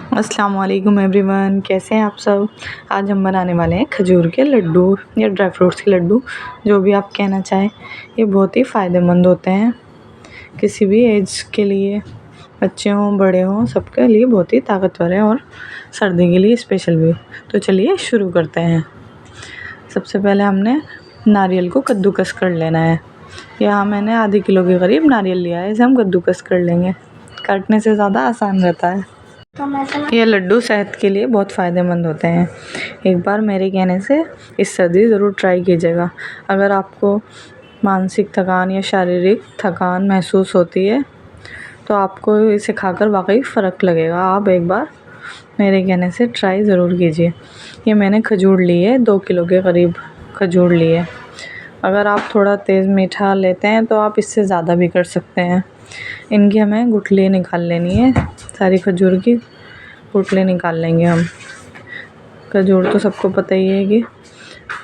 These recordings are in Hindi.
अस्सलाम वालेकुम एवरीवन, कैसे हैं आप सब। आज हम बनाने वाले हैं खजूर के लड्डू या ड्राई फ्रूट्स के लड्डू, जो भी आप कहना चाहें। ये बहुत ही फ़ायदेमंद होते हैं किसी भी एज के लिए, बच्चे हों बड़े हों, सबके लिए बहुत ही ताकतवर है और सर्दी के लिए स्पेशल भी। तो चलिए शुरू करते हैं। सबसे पहले हमने नारियल को कद्दूकस कर लेना है। यहाँ मैंने आधे किलो के करीब नारियल लिया है, इसे हम कद्दूकस कर लेंगे। काटने से ज़्यादा आसान रहता है। ये लड्डू सेहत के लिए बहुत फ़ायदेमंद होते हैं। एक बार मेरे कहने से इस सर्दी ज़रूर ट्राई कीजिएगा। अगर आपको मानसिक थकान या शारीरिक थकान महसूस होती है तो आपको इसे खाकर वाकई फ़र्क लगेगा। आप एक बार मेरे कहने से ट्राई ज़रूर कीजिए। ये मैंने खजूर ली है, 2 किलो के करीब खजूर ली है। अगर आप थोड़ा तेज़ मीठा लेते हैं तो आप इससे ज़्यादा भी कर सकते हैं। इनकी हमें गुठली निकाल लेनी है, सारी खजूर की गुठली निकाल लेंगे हम। खजूर तो सबको पता ही है कि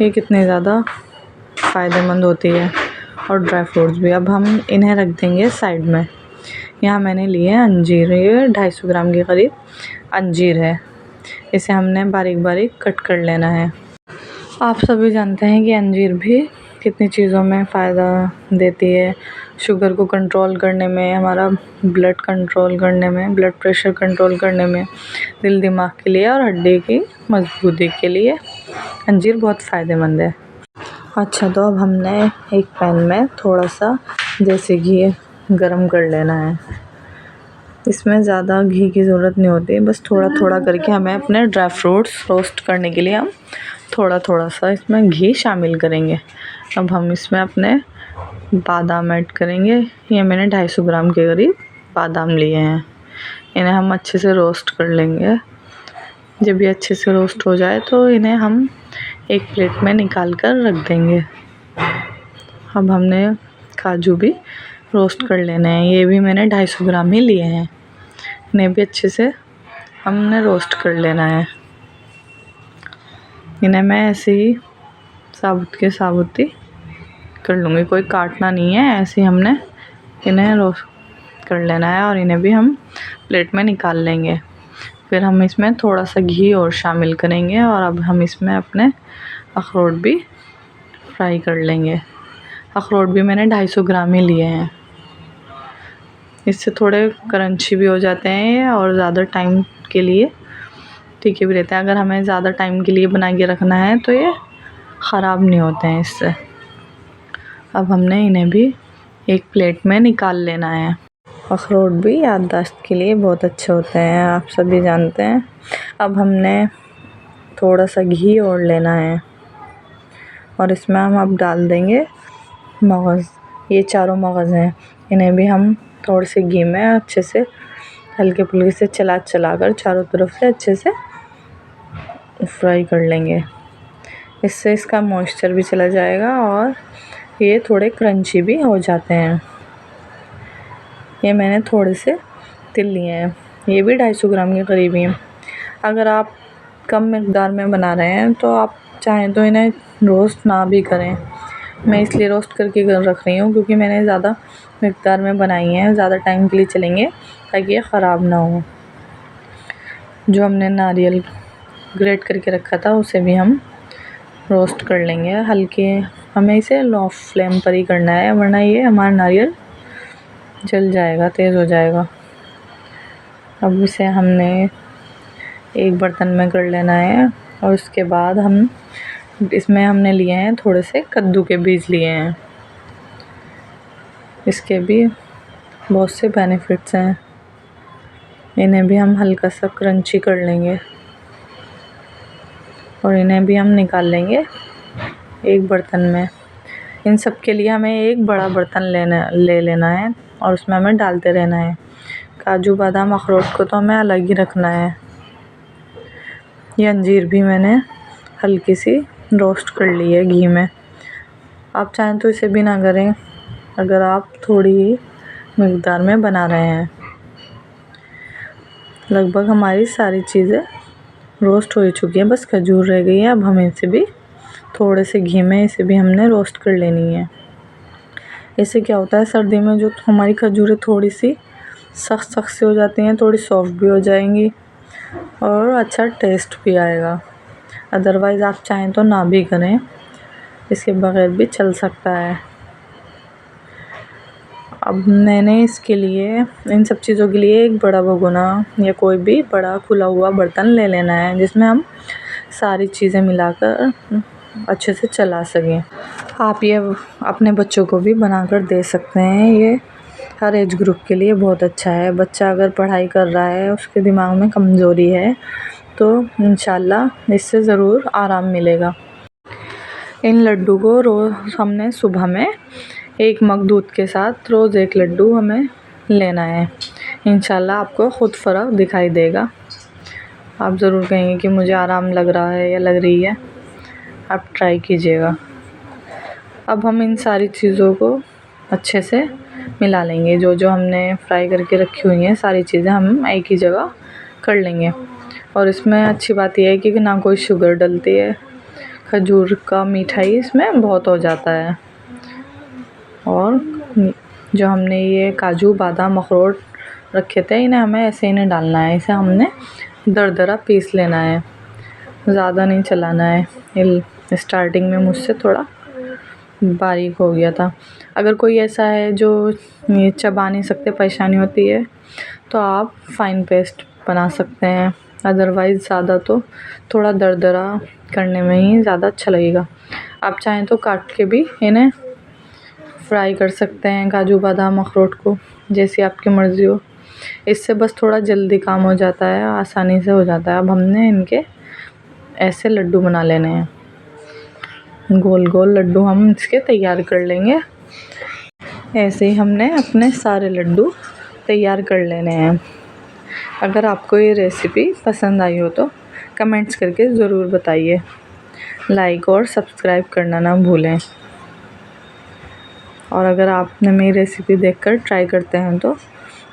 ये कितनी ज़्यादा फ़ायदेमंद होती है, और ड्राई फ्रूट्स भी। अब हम इन्हें रख देंगे साइड में। यहाँ मैंने लिए हैं अंजीर, ये 250 ग्राम के करीब अंजीर है। इसे हमने बारीक बारीक कट कर लेना है। आप सभी जानते हैं कि अंजीर भी कितनी चीज़ों में फ़ायदा देती है। शुगर को कंट्रोल करने में, हमारा ब्लड कंट्रोल करने में, ब्लड प्रेशर कंट्रोल करने में, दिल दिमाग के लिए और हड्डी की मजबूती के लिए अंजीर बहुत फ़ायदेमंद है। अच्छा, तो अब हमने एक पैन में थोड़ा सा देसी घी गरम कर लेना है। इसमें ज़्यादा घी की ज़रूरत नहीं होती, बस थोड़ा थोड़ा करके हमें अपने ड्राई फ्रूट्स रोस्ट करने के लिए हम थोड़ा थोड़ा सा इसमें घी शामिल करेंगे। अब हम इसमें अपने बादाम ऐड करेंगे। ये मैंने 250 ग्राम के करीब बादाम लिए हैं। इन्हें हम अच्छे से रोस्ट कर लेंगे। जब ये अच्छे से रोस्ट हो जाए तो इन्हें हम एक प्लेट में निकाल कर रख देंगे। अब हमने काजू भी रोस्ट कर लेने हैं। ये भी मैंने 250 ग्राम ही लिए हैं। इन्हें भी अच्छे से हमने रोस्ट कर लेना है। इन्हें मैं ऐसे ही साबुत के साबुत ही कर लूँगी, कोई काटना नहीं है। ऐसे ही हमने इन्हें रोस्ट कर लेना है और इन्हें भी हम प्लेट में निकाल लेंगे। फिर हम इसमें थोड़ा सा घी और शामिल करेंगे, और अब हम इसमें अपने अखरोट भी फ्राई कर लेंगे। अखरोट भी मैंने 250 ग्राम ही लिए हैं। इससे थोड़े क्रंची भी हो जाते हैं और ज़्यादा टाइम के लिए ठीक भी रहते हैं। अगर हमें ज़्यादा टाइम के लिए बना के रखना है तो ये ख़राब नहीं होते हैं इससे। अब हमने इन्हें भी एक प्लेट में निकाल लेना है। अखरोट भी याददाश्त के लिए बहुत अच्छे होते हैं, आप सभी जानते हैं। अब हमने थोड़ा सा घी और लेना है और इसमें हम अब डाल देंगे मगज़। ये चारों मगज़ हैं, इन्हें भी हम थोड़े से घी में अच्छे से हल्के फुल्के से चला कर चारों तरफ से अच्छे से फ्राई कर लेंगे। इससे इसका मॉइस्चर भी चला जाएगा और ये थोड़े क्रंची भी हो जाते हैं। ये मैंने थोड़े से तिल लिए हैं, ये भी 250 ग्राम के करीब ही हैं। अगर आप कम मिक़दार में बना रहे हैं तो आप चाहें तो इन्हें रोस्ट ना भी करें। मैं इसलिए रोस्ट करके रख रही हूँ क्योंकि मैंने ज़्यादा मिक़दार में बनाई हैं, ज़्यादा टाइम के लिए चलेंगे ताकि ये ख़राब ना हो। जो हमने नारियल ग्रेट करके रखा था उसे भी हम रोस्ट कर लेंगे हल्के। हमें इसे लो फ्लेम पर ही करना है, वरना ये हमारा नारियल जल जाएगा, तेज़ हो जाएगा। अब इसे हमने एक बर्तन में कर लेना है और उसके बाद हम इसमें हमने लिए हैं थोड़े से कद्दू के बीज लिए हैं। इसके भी बहुत से बेनिफिट्स हैं। इन्हें भी हम हल्का सा क्रंची कर लेंगे और इन्हें भी हम निकाल लेंगे एक बर्तन में। इन सब के लिए हमें एक बड़ा बर्तन ले लेना है और उसमें हमें डालते रहना है। काजू बादाम अखरोट को तो हमें अलग ही रखना है। ये अंजीर भी मैंने हल्की सी रोस्ट कर ली है घी में। आप चाहें तो इसे भी ना करें अगर आप थोड़ी ही मिक़दार में बना रहे हैं। लगभग हमारी सारी चीज़ें रोस्ट हो चुकी है, बस खजूर रह गई है। अब हम इसे भी थोड़े से घी में इसे भी हमने रोस्ट कर लेनी है। इससे क्या होता है, सर्दी में जो हमारी खजूरें थोड़ी सी सख्त सी हो जाती हैं, थोड़ी सॉफ्ट भी हो जाएंगी और अच्छा टेस्ट भी आएगा। अदरवाइज़ आप चाहें तो ना भी करें, इसके बगैर भी चल सकता है। अब मैंने इसके लिए, इन सब चीज़ों के लिए एक बड़ा भगोना या कोई भी बड़ा खुला हुआ बर्तन ले लेना है, जिसमें हम सारी चीज़ें मिलाकर अच्छे से चला सकें। आप ये अपने बच्चों को भी बनाकर दे सकते हैं, ये हर एज ग्रुप के लिए बहुत अच्छा है। बच्चा अगर पढ़ाई कर रहा है, उसके दिमाग में कमज़ोरी है, तो इंशाल्लाह इससे ज़रूर आराम मिलेगा। इन लड्डू को रोज़ हमने सुबह में 1 मग दूध के साथ रोज़ 1 लड्डू हमें लेना है। इंशाल्लाह आपको ख़ुद फ़र्क दिखाई देगा। आप ज़रूर कहेंगे कि मुझे आराम लग रहा है या लग रही है। आप ट्राई कीजिएगा। अब हम इन सारी चीज़ों को अच्छे से मिला लेंगे। जो जो हमने फ्राई करके रखी हुई हैं सारी चीज़ें हम एक ही जगह कर लेंगे। और इसमें अच्छी बात यह है कि ना कोई शुगर डलती है, खजूर का मिठाई इसमें बहुत हो जाता है। और जो हमने ये काजू बादाम अखरोट रखे थे, इन्हें हमें ऐसे ही नहीं डालना है, इसे हमने दरदरा पीस लेना है, ज़्यादा नहीं चलाना है। ये स्टार्टिंग में मुझसे थोड़ा बारीक हो गया था। अगर कोई ऐसा है जो ये चबा नहीं सकते, परेशानी होती है, तो आप फाइन पेस्ट बना सकते हैं। अदरवाइज़ ज़्यादा तो थोड़ा दरदरा करने में ही ज़्यादा अच्छा लगेगा। आप चाहें तो काट के भी इन्हें फ्राई कर सकते हैं, काजू बादाम अखरोट को, जैसी आपकी मर्ज़ी हो। इससे बस थोड़ा जल्दी काम हो जाता है, आसानी से हो जाता है। अब हमने इनके ऐसे लड्डू बना लेने हैं, गोल गोल लड्डू हम इसके तैयार कर लेंगे। ऐसे ही हमने अपने सारे लड्डू तैयार कर लेने हैं। अगर आपको ये रेसिपी पसंद आई हो तो कमेंट्स करके ज़रूर बताइए। लाइक और सब्सक्राइब करना ना भूलें। और अगर आपने मेरी रेसिपी देखकर ट्राई करते हैं तो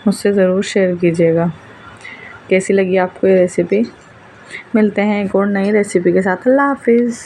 मुझसे ज़रूर शेयर कीजिएगा। कैसी लगी आपको ये रेसिपी। मिलते हैं एक और नई रेसिपी के साथ। अल्लाह हाफिज़।